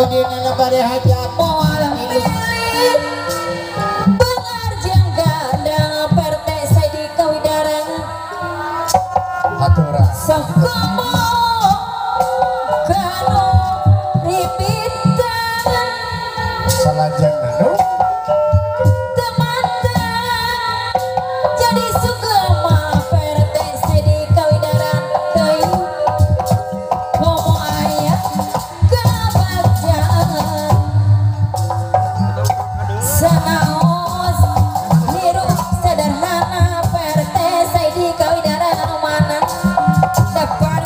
dina bari hajat moal pilih pengarjang gadang perte saya di kawidaran aturan sakomo kanu ripitan salajeng anu temanten jadi sukema perte saya di kawidaran teuing komo aya kebagjaan sanaos niru sederhana perte saya di kawidaran anu mana dapat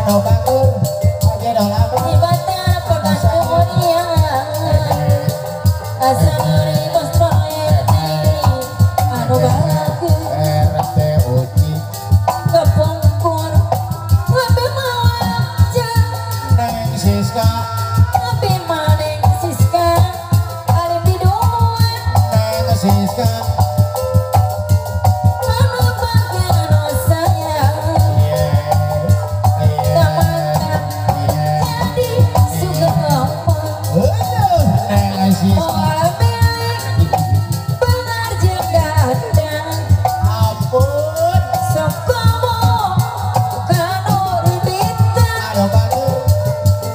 anu batur aja dalam Ibata pagkakunian asa dari bos proyek anu bagus RT Uci kepungkur lebih mawaja Neng Siska lebih maning Siska alim di duan Neng Siska anu bagian anu sayang Tamankan jadi suka apa Neng Siska Moal milik benar jenggadang ampun sok komo kanur bintang anu batur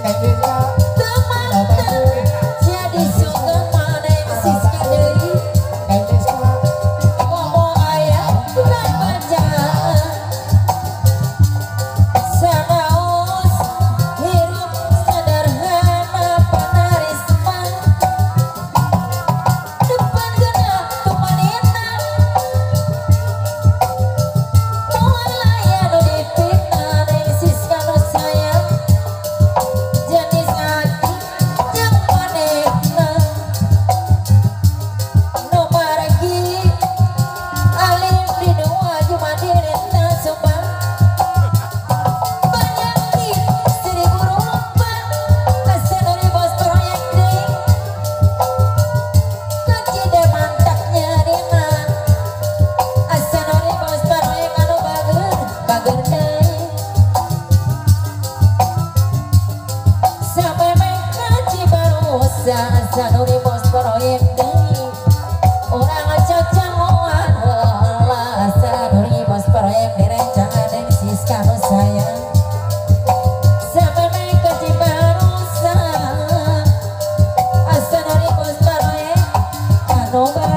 Neng Siska teman jadi suka maneng Siska deui Neng Siska komo aya bukan baca sanaos hirup sederhana panarisman depan genah tumanina moal aya nu dipitnah neng Siska nu sayang jenis hati jeung manehna nu margi alim di dua jumandirna sumpah penyakit seribu rupa asa dari bos proyek deui kecide mantaknya rina asa dari bos proyek anu bager deui sampai mereka Cibarusah asa dari bos proyek deui orang cacangoan heula asa dari bos proyek direncangan neng Siska nu sayang sampai mereka Cibarusah asa dari bos proyek anu bagus